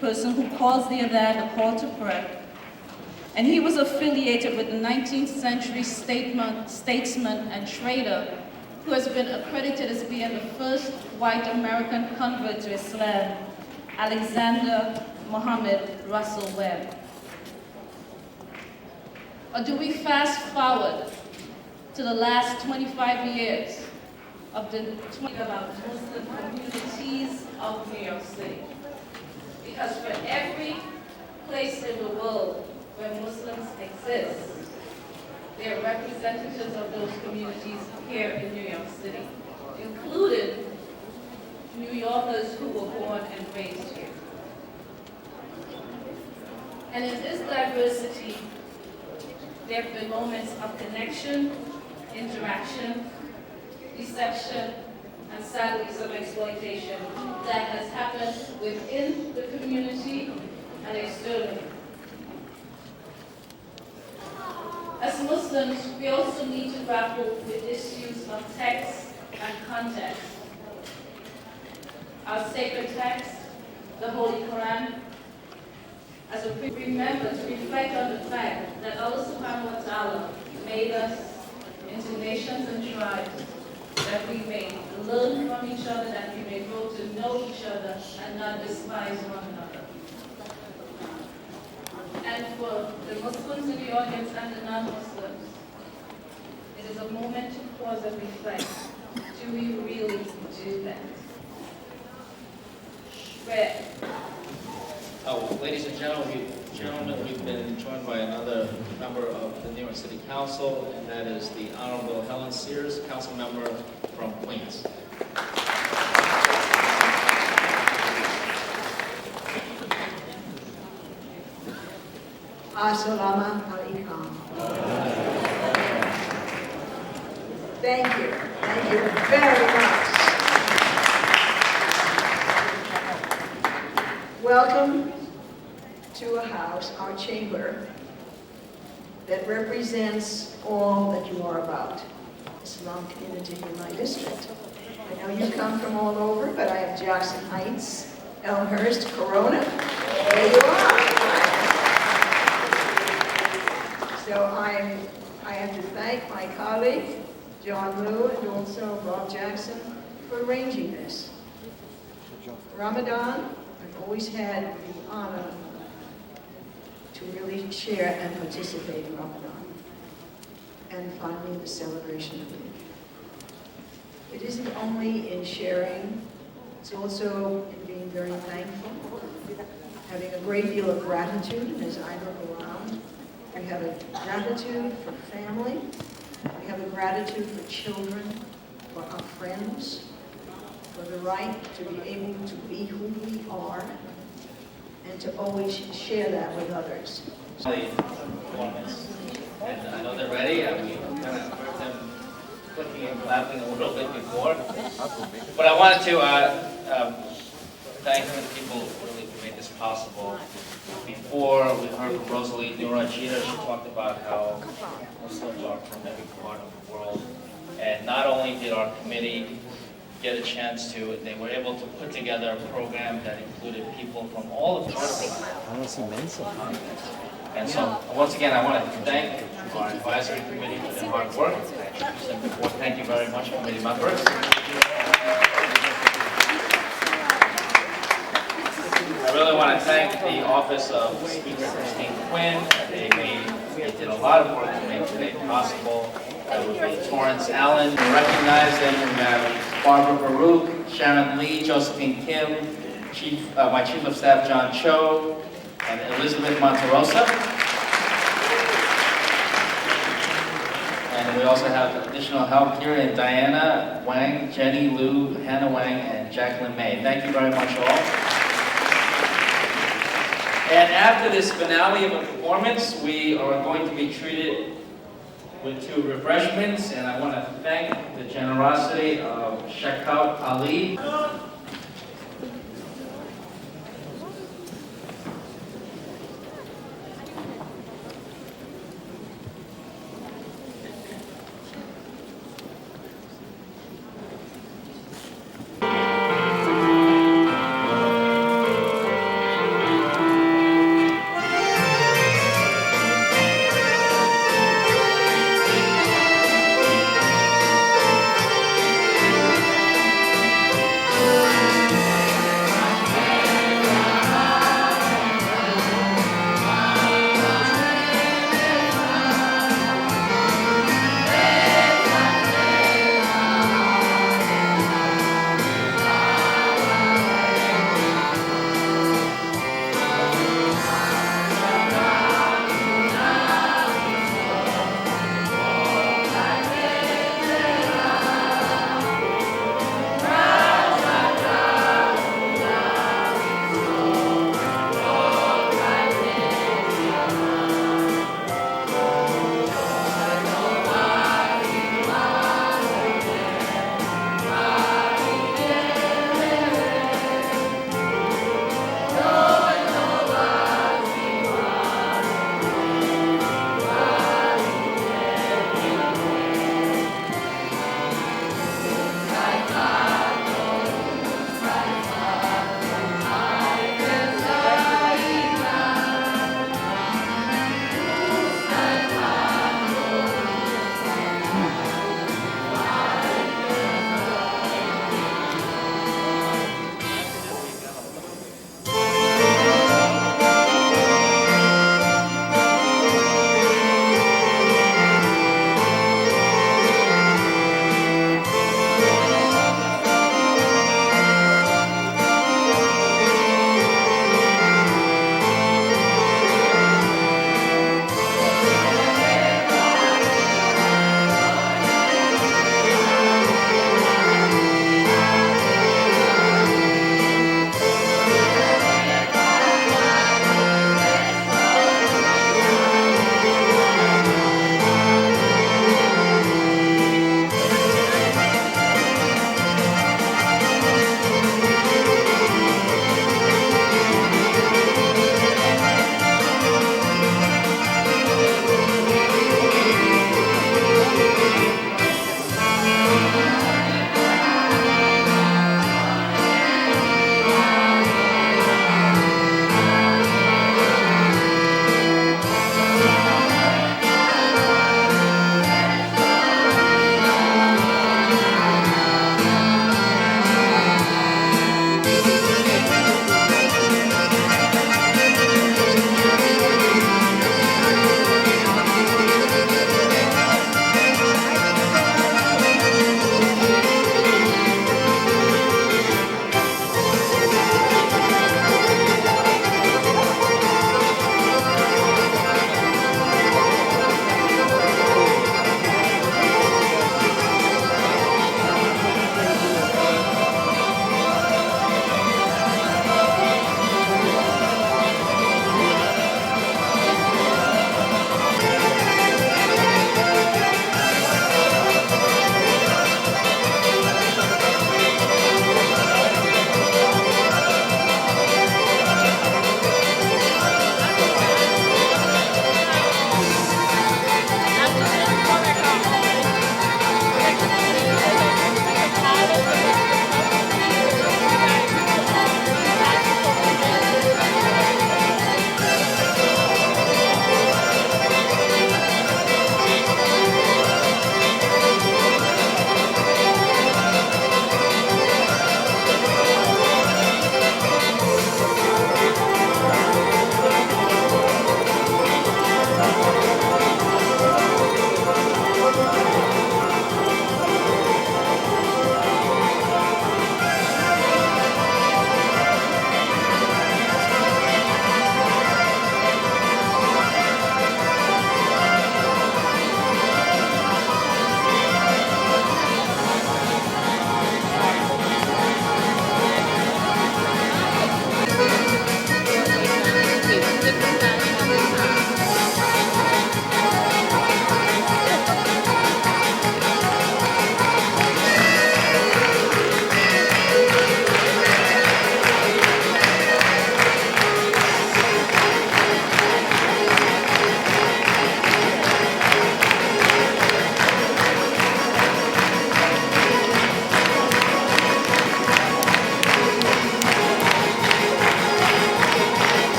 person who calls the Adhan a call to prayer. And he was affiliated with the 19th century statesman and trader who has been accredited as being the first white American convert to Islam, Alexander Mohammed Russell Webb. Or do we fast forward to the last 25 years of the about Muslim communities of New York City? Because for every place in the world where Muslims exist, there are representatives of those communities here in New York City, including New Yorkers who were born and raised here. And in this diversity, there have been moments of connection, interaction, deception, and sadly some exploitation that has happened within the community and externally. As Muslims, we also need to grapple with issues of text and context. Our sacred text, the Holy Quran, as we remember to reflect on the fact that Allah subhanahu wa ta'ala made us into nations and tribes, that we may learn from each other, that we may grow to know each other and not despise one another. And for the Muslims in the audience and the non-Muslims, it is a moment to pause and reflect. Do we really do that? Where? Ladies and gentlemen, we've been joined by another member of the New York City Council, and that is the Honorable Helen Sears, council member from Queens. Assalamu alaikum. Thank you very much. Welcome to a house, our chamber, that represents all that you are about. Islam community in my district. I know you come from all over, but I have Jackson Heights, Elmhurst, Corona. There you are. So I have to thank my colleague, John Liu, and also Bob Jackson for arranging this. Ramadan, I've always had the honor to really share and participate in Ramadan. And finally, the celebration of it. It isn't only in sharing, it's also in being very thankful, having a great deal of gratitude as I look around. We have a gratitude for family, we have a gratitude for children, for our friends, for the right to be able to be who we are, and to always share that with others. Performance. And I know they're ready. We kind of heard them clicking and clapping a little bit before. But I wanted to thank the people who made this possible. Before we heard from Rosalie Nurajita, she talked about how Muslims are from every part of the world. And not only did our committee get a chance to, they were able to put together a program that included people from all of the world. And so, once again, I want to thank our advisory committee for their hard work. very much, committee members. I really want to thank the Office of Speaker Christine Quinn. They did a lot of work to make today possible. That would be Torrance Allen. We recognize them. We have Barbara Baruch, Sharon Lee, Josephine Kim, my Chief of Staff John Cho, and Elizabeth Monterosa. And we also have additional help here in Diana Wang, Jenny Liu, Hannah Wang, and Jacqueline May. Thank you very much all. And after this finale of a performance, we are going to be treated with 2 refreshments, and I want to thank the generosity of Shekaut Ali.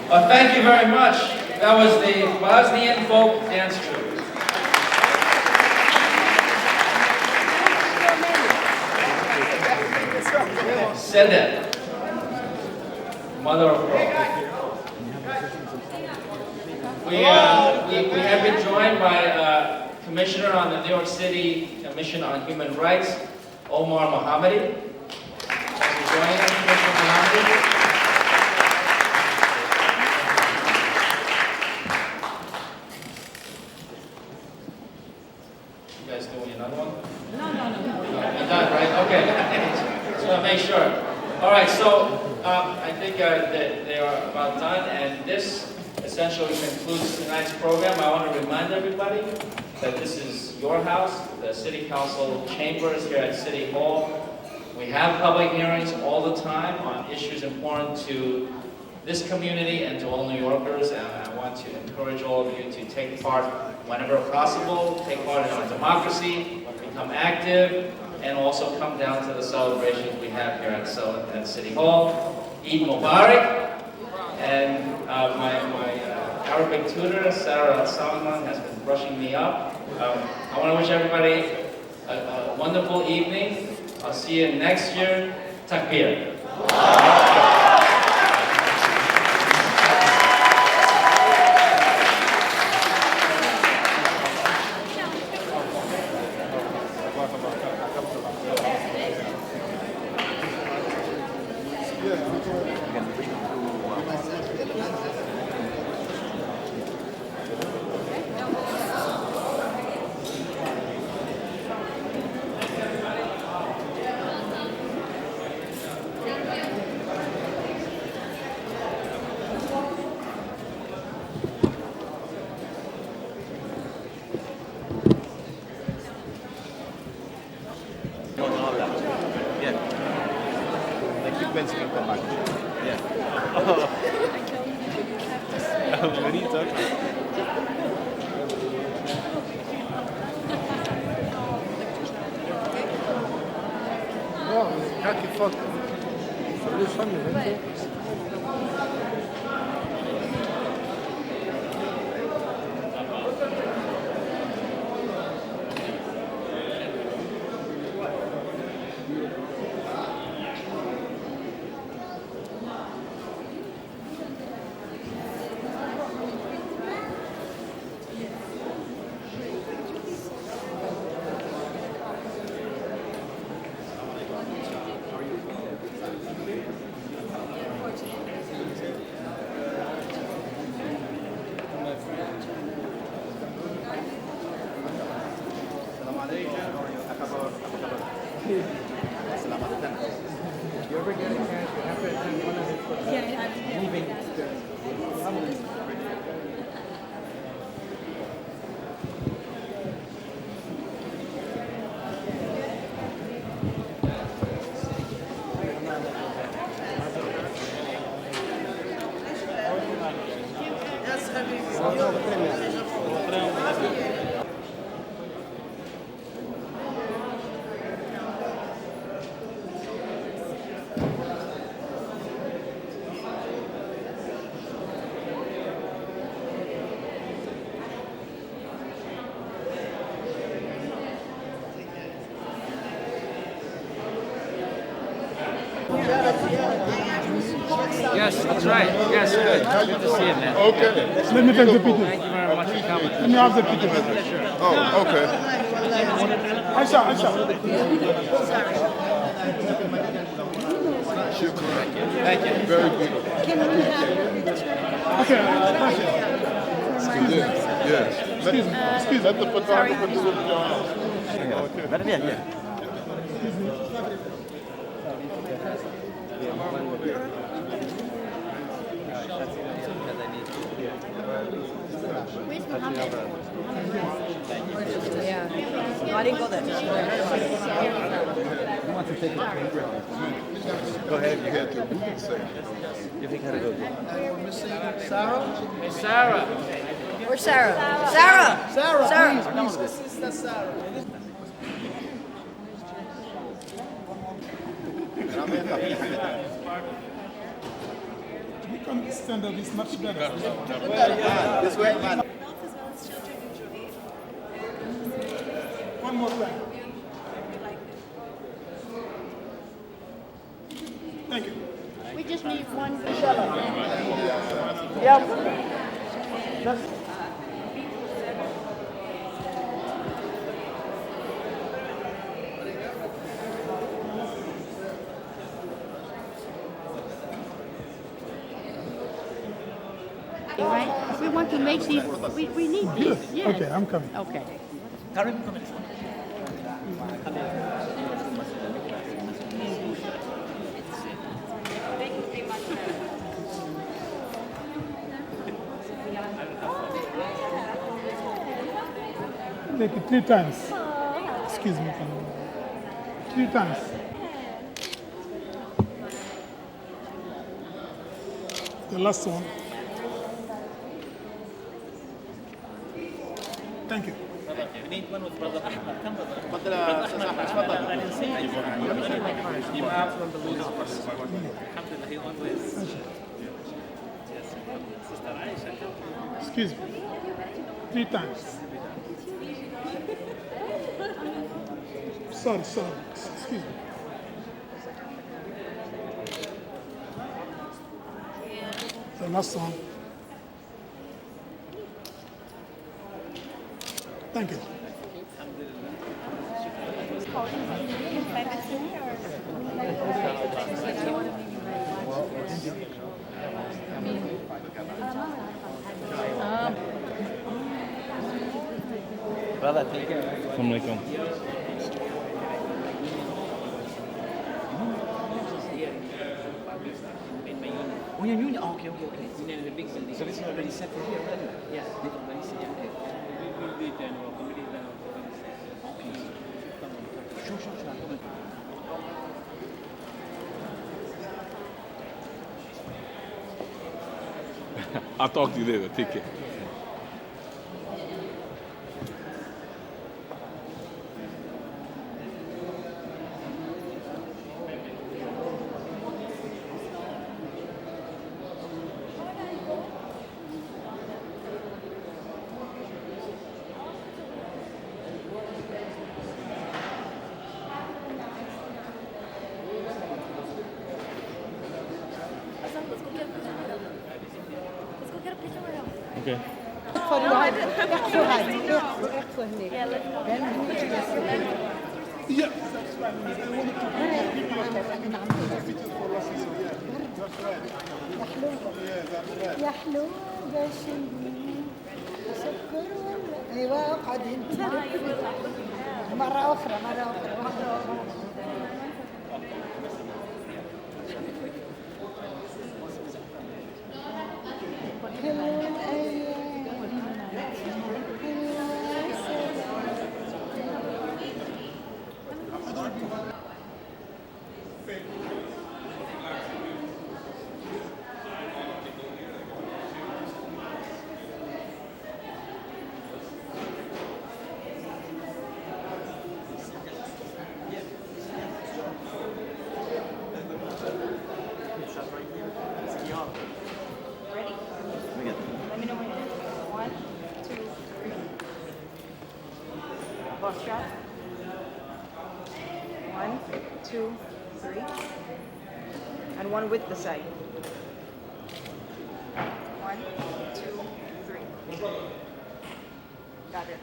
Well, thank you very much. That was the Bosnian folk dance troupe. Seda, mother of pearl. We have been joined by Commissioner on the New York City Commission on Human Rights, Omar Mohammadi. Thanks for joining us, Commissioner Mohammadi. You guys doing another one? No. You're done, right? Okay. Just want to make sure. All right, so I think that they are about done, and this essentially concludes tonight's program. I want to remind everybody that this is your house, the City Council chambers here at City Hall. We have public hearings all the time on issues important to this community and to all New Yorkers, and I want to encourage all of you to take part whenever possible, take part in our democracy, become active, and also come down to the celebrations we have here at City Hall. Eid Mubarak, and my Arabic tutor, Sarah Salman, has been brushing me up. I want to wish everybody a wonderful evening. I'll see you next year. Takbir. Yes, that's right. Yes, good. Good to see you, man. Okay. Let me take the picture. Thank you very much for coming. Let me have the picture. Oh, okay. Aisha. Thank you. Very good. Okay. Yes. Excuse me. Let the photographer do it. Okay. Yeah. Where's Muhammad? Yeah. No, I didn't go there. You want to take it? Go ahead. You got to say. You think how to go? We're missing Sarah. Hey, Sarah. Where's Sarah? Sarah. Sarah, Sarah. please, this is the Sarah. We can stand up, it's much better. This way, man. One more time. Thank you. We just need one. Yep. Right? We want to make these. We need these. Yes. Okay, I'm coming. Okay. Karim, come in. Make it 3 times. Excuse me. 3 times. The last one. Thank you. We need one with Brother Ahmed. Come, Brother Ahmed. تفضل يا استاذ احمد تفضل. Imam from the losers. Alhamdulillah, he always. Yes. Sister Aisha, come. Excuse me. 3 times. Sorry. Excuse me. The last one. Thank you. Brother, take care. Assalamualaikum. Oh, yeah, you. Oh, okay. The big building. So this is already set for here already? Yes. Already set. Okay. We will be then committee then. Okay. Sure. Come in. I'll talk to you later. Take care. Okay. Yeah. يا حلو باش سكر ايوا قاعد انت مرة أخرى Boss strap. 1, 2, 3. And one with the side. 1, 2, 3. Got it.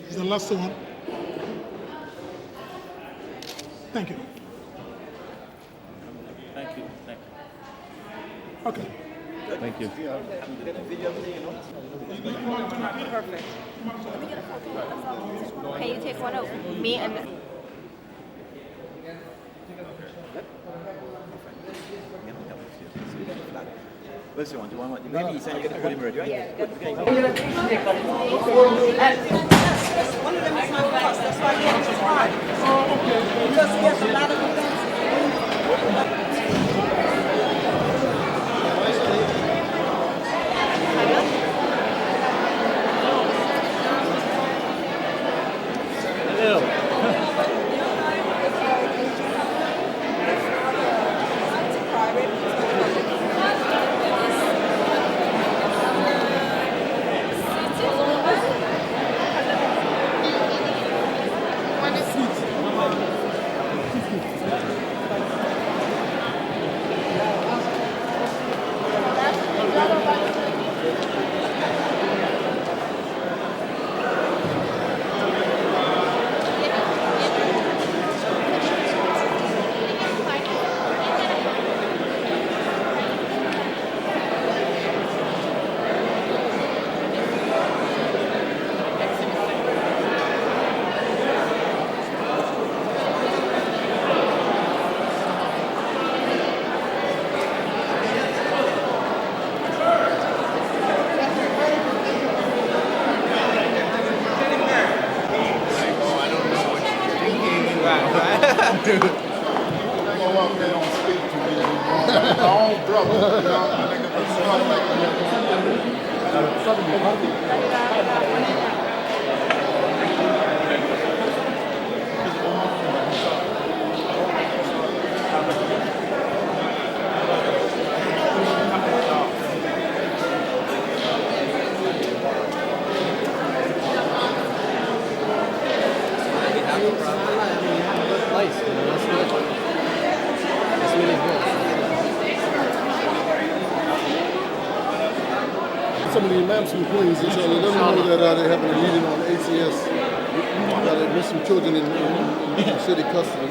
Is the last one. Thank you. Thank you. Okay. Thank you. Perfect. Can you take one of me and... What's you want? Do you want maybe you said you get the polymer, right? Yeah. Good. Okay. One of them is my boss, that's why he has his heart. Oh, okay. Because he has a lot of events. Go up there, don't speak to me anymore. My own brother, you know, I think it's not some of the imams from Queens, inshallah, doesn't know that they're having a meeting on ACS. That there's some children in city custody. On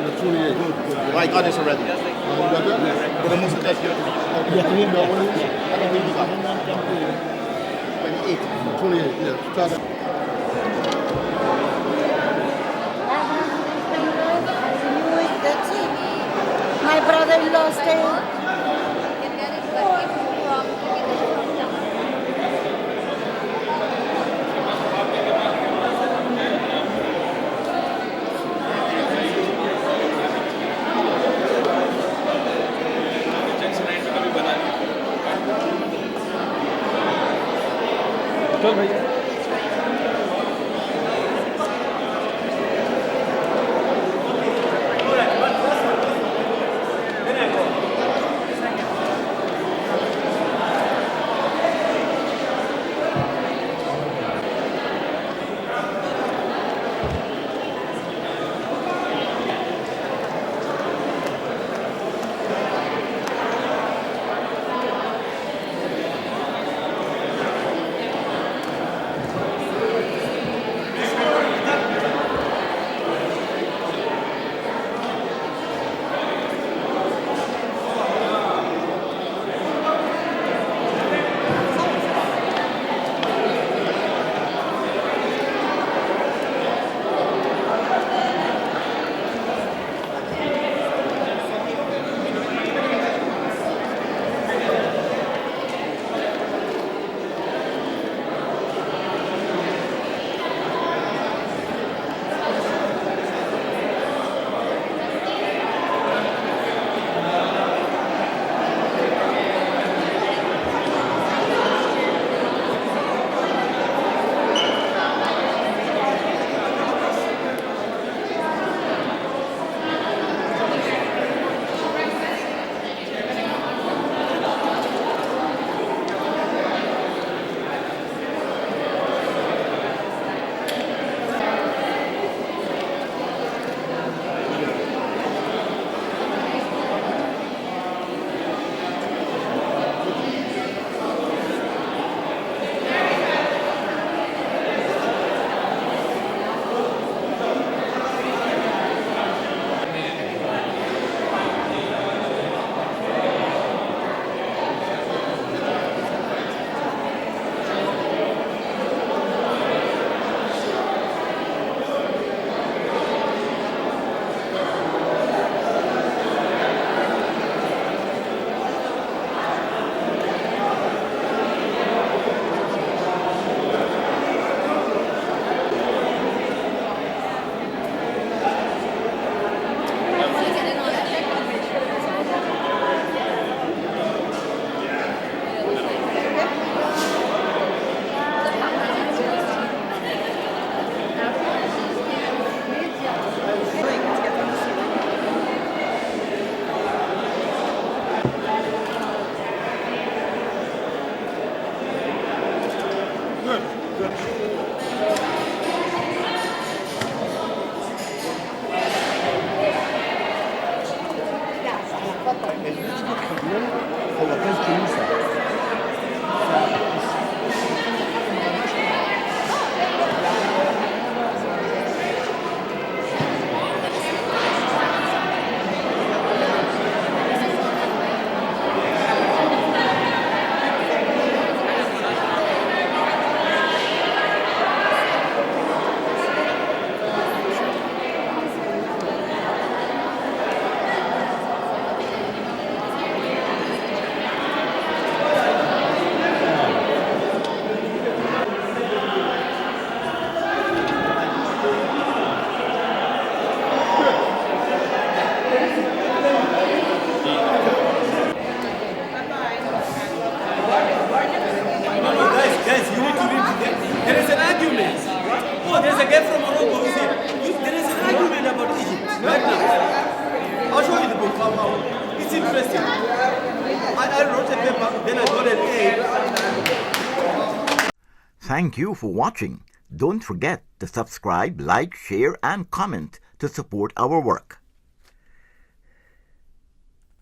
the 28th. I got this already. You got that? But the Muslim that's here. You have to read that one? I can read it. 28, yeah. Start it. My brother-in-law stayed. هو كان كنيسة. Guys, you need to read it. There is an argument. Oh, there's a guy from Morocco who's here. There is an argument about Egypt right now. I'll show you the book. It's interesting. I wrote a paper, then I got an A. Thank you for watching. Don't forget to subscribe, like, share, and comment to support our work.